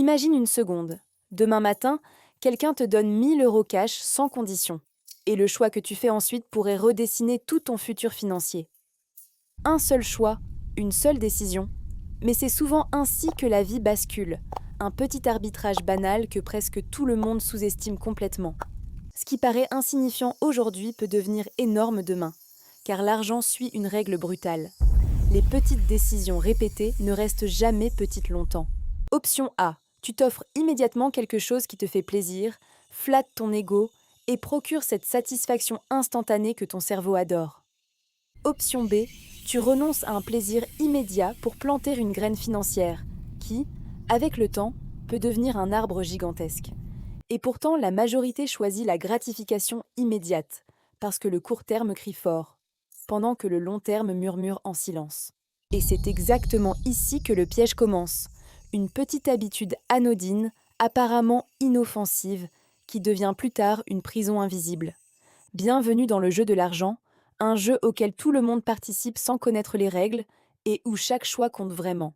Imagine une seconde. Demain matin, quelqu'un te donne 1 000 € cash sans condition. Et le choix que tu fais ensuite pourrait redessiner tout ton futur financier. Un seul choix, une seule décision. Mais c'est souvent ainsi que la vie bascule. Un petit arbitrage banal que presque tout le monde sous-estime complètement. Ce qui paraît insignifiant aujourd'hui peut devenir énorme demain. Car l'argent suit une règle brutale. Les petites décisions répétées ne restent jamais petites longtemps. Option A. Tu t'offres immédiatement quelque chose qui te fait plaisir, flatte ton ego et procure cette satisfaction instantanée que ton cerveau adore. Option B. Tu renonces à un plaisir immédiat pour planter une graine financière qui, avec le temps, peut devenir un arbre gigantesque. Et pourtant, la majorité choisit la gratification immédiate, parce que le court terme crie fort, pendant que le long terme murmure en silence. Et c'est exactement ici que le piège commence. Une petite habitude anodine, apparemment inoffensive, qui devient plus tard une prison invisible. Bienvenue dans le jeu de l'argent, un jeu auquel tout le monde participe sans connaître les règles et où chaque choix compte vraiment.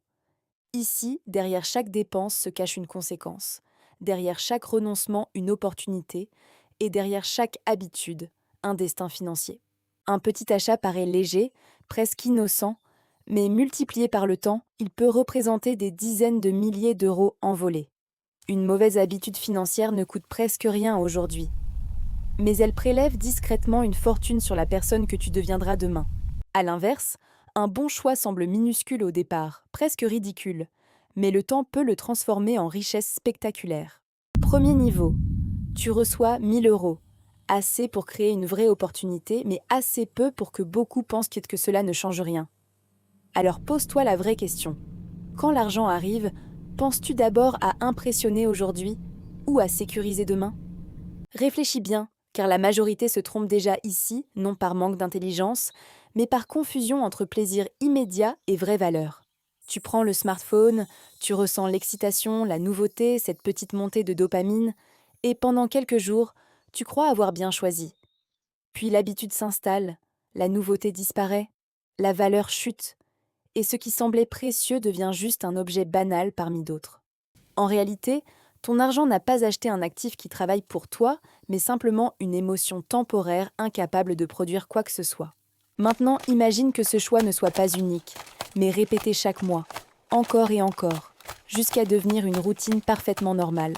Ici, derrière chaque dépense se cache une conséquence, derrière chaque renoncement une opportunité et derrière chaque habitude un destin financier. Un petit achat paraît léger, presque innocent, mais multiplié par le temps, il peut représenter des dizaines de milliers d'euros envolés. Une mauvaise habitude financière ne coûte presque rien aujourd'hui, mais elle prélève discrètement une fortune sur la personne que tu deviendras demain. À l'inverse, un bon choix semble minuscule au départ, presque ridicule, mais le temps peut le transformer en richesse spectaculaire. Premier niveau, tu reçois 1 000 €, assez pour créer une vraie opportunité, mais assez peu pour que beaucoup pensent que cela ne change rien. Alors pose-toi la vraie question. Quand l'argent arrive, penses-tu d'abord à impressionner aujourd'hui ou à sécuriser demain ? Réfléchis bien, car la majorité se trompe déjà ici, non par manque d'intelligence, mais par confusion entre plaisir immédiat et vraie valeur. Tu prends le smartphone, tu ressens l'excitation, la nouveauté, cette petite montée de dopamine, et pendant quelques jours, tu crois avoir bien choisi. Puis l'habitude s'installe, la nouveauté disparaît, la valeur chute, et ce qui semblait précieux devient juste un objet banal parmi d'autres. En réalité, ton argent n'a pas acheté un actif qui travaille pour toi, mais simplement une émotion temporaire incapable de produire quoi que ce soit. Maintenant, imagine que ce choix ne soit pas unique, mais répété chaque mois, encore et encore, jusqu'à devenir une routine parfaitement normale.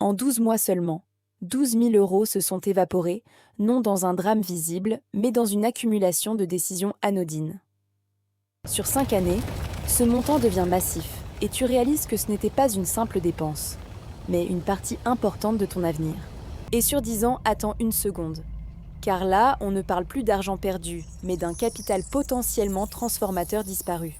En 12 mois seulement, 12 000 € se sont évaporés, non dans un drame visible, mais dans une accumulation de décisions anodines. Sur 5 années, ce montant devient massif, et tu réalises que ce n'était pas une simple dépense, mais une partie importante de ton avenir. Et sur 10 ans, attends une seconde. Car là, on ne parle plus d'argent perdu, mais d'un capital potentiellement transformateur disparu.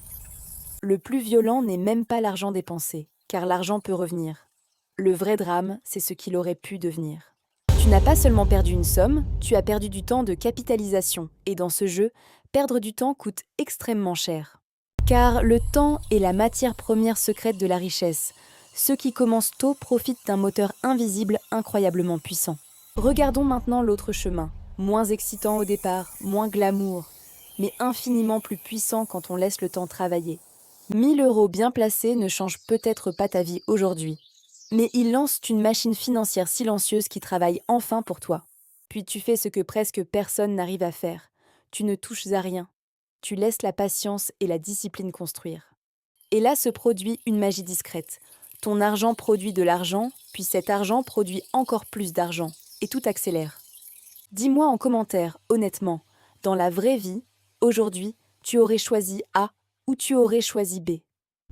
Le plus violent n'est même pas l'argent dépensé, car l'argent peut revenir. Le vrai drame, c'est ce qu'il aurait pu devenir. Tu n'as pas seulement perdu une somme, tu as perdu du temps de capitalisation, et dans ce jeu, perdre du temps coûte extrêmement cher. Car le temps est la matière première secrète de la richesse. Ceux qui commencent tôt profitent d'un moteur invisible incroyablement puissant. Regardons maintenant l'autre chemin, moins excitant au départ, moins glamour, mais infiniment plus puissant quand on laisse le temps travailler. 1 000 € bien placés ne changent peut-être pas ta vie aujourd'hui, mais ils lancent une machine financière silencieuse qui travaille enfin pour toi. Puis tu fais ce que presque personne n'arrive à faire. Tu ne touches à rien. Tu laisses la patience et la discipline construire. Et là se produit une magie discrète. Ton argent produit de l'argent, puis cet argent produit encore plus d'argent, et tout accélère. Dis-moi en commentaire, honnêtement, dans la vraie vie, aujourd'hui, tu aurais choisi A ou tu aurais choisi B.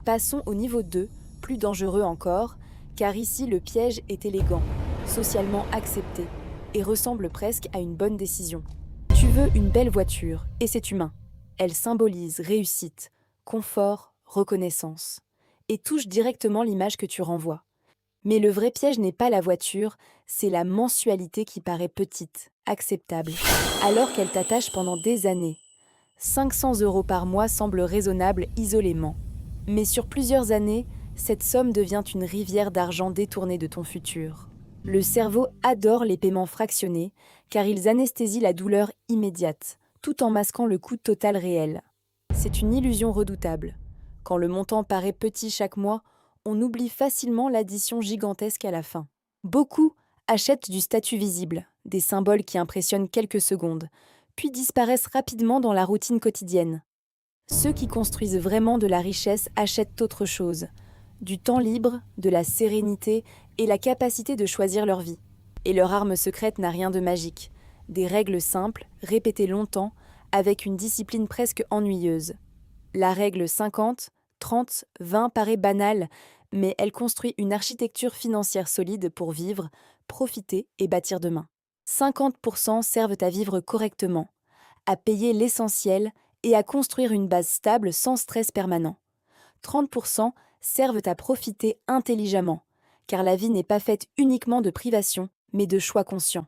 Passons au niveau 2, plus dangereux encore, car ici le piège est élégant, socialement accepté, et ressemble presque à une bonne décision. Tu veux une belle voiture, et c'est humain. Elle symbolise réussite, confort, reconnaissance, et touche directement l'image que tu renvoies. Mais le vrai piège n'est pas la voiture, c'est la mensualité qui paraît petite, acceptable, alors qu'elle t'attache pendant des années. 500 € par mois semble raisonnable isolément. Mais sur plusieurs années, cette somme devient une rivière d'argent détournée de ton futur. Le cerveau adore les paiements fractionnés, car ils anesthésient la douleur immédiate, tout en masquant le coût total réel. C'est une illusion redoutable. Quand le montant paraît petit chaque mois, on oublie facilement l'addition gigantesque à la fin. Beaucoup achètent du statut visible, des symboles qui impressionnent quelques secondes, puis disparaissent rapidement dans la routine quotidienne. Ceux qui construisent vraiment de la richesse achètent autre chose, du temps libre, de la sérénité et la capacité de choisir leur vie. Et leur arme secrète n'a rien de magique, des règles simples, répétées longtemps, avec une discipline presque ennuyeuse. La règle 50, 30, 20 paraît banale, mais elle construit une architecture financière solide pour vivre, profiter et bâtir demain. 50% servent à vivre correctement, à payer l'essentiel et à construire une base stable sans stress permanent. 30% servent à profiter intelligemment, car la vie n'est pas faite uniquement de privations, mais de choix conscients.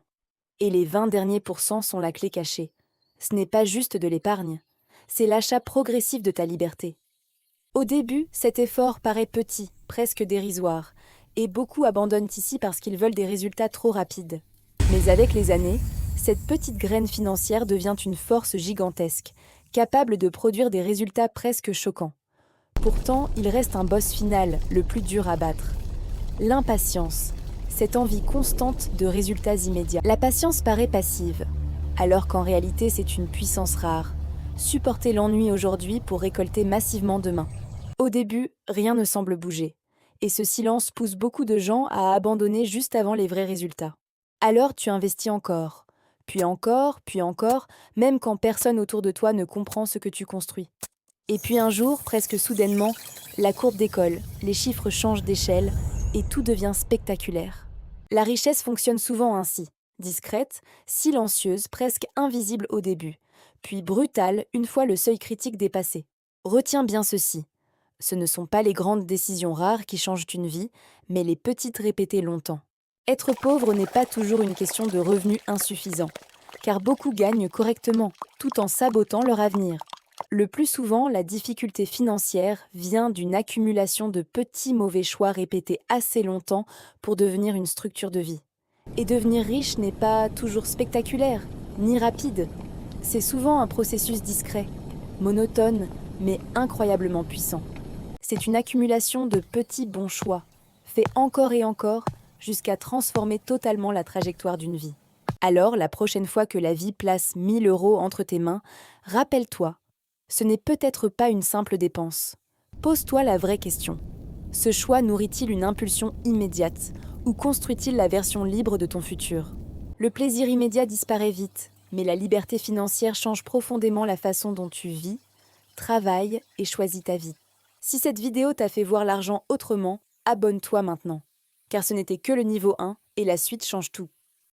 Et les 20 derniers pourcents sont la clé cachée. Ce n'est pas juste de l'épargne, c'est l'achat progressif de ta liberté. Au début, cet effort paraît petit, presque dérisoire, et beaucoup abandonnent ici parce qu'ils veulent des résultats trop rapides. Mais avec les années, cette petite graine financière devient une force gigantesque, capable de produire des résultats presque choquants. Pourtant, il reste un boss final, le plus dur à battre. L'impatience, cette envie constante de résultats immédiats. La patience paraît passive, alors qu'en réalité c'est une puissance rare. Supporter l'ennui aujourd'hui pour récolter massivement demain. Au début, rien ne semble bouger, et ce silence pousse beaucoup de gens à abandonner juste avant les vrais résultats. Alors tu investis encore, puis encore, même quand personne autour de toi ne comprend ce que tu construis. Et puis un jour, presque soudainement, la courbe décolle, les chiffres changent d'échelle et tout devient spectaculaire. La richesse fonctionne souvent ainsi, discrète, silencieuse, presque invisible au début, puis brutale une fois le seuil critique dépassé. Retiens bien ceci. Ce ne sont pas les grandes décisions rares qui changent une vie, mais les petites répétées longtemps. Être pauvre n'est pas toujours une question de revenus insuffisants, car beaucoup gagnent correctement, tout en sabotant leur avenir. Le plus souvent, la difficulté financière vient d'une accumulation de petits mauvais choix répétés assez longtemps pour devenir une structure de vie. Et devenir riche n'est pas toujours spectaculaire, ni rapide. C'est souvent un processus discret, monotone, mais incroyablement puissant. C'est une accumulation de petits bons choix, faits encore et encore, jusqu'à transformer totalement la trajectoire d'une vie. Alors, la prochaine fois que la vie place 1000 € entre tes mains, rappelle-toi, ce n'est peut-être pas une simple dépense. Pose-toi la vraie question. Ce choix nourrit-il une impulsion immédiate ou construit-il la version libre de ton futur? Le plaisir immédiat disparaît vite, mais la liberté financière change profondément la façon dont tu vis, travailles et choisis ta vie. Si cette vidéo t'a fait voir l'argent autrement, abonne-toi maintenant, car ce n'était que le niveau 1 et la suite change tout.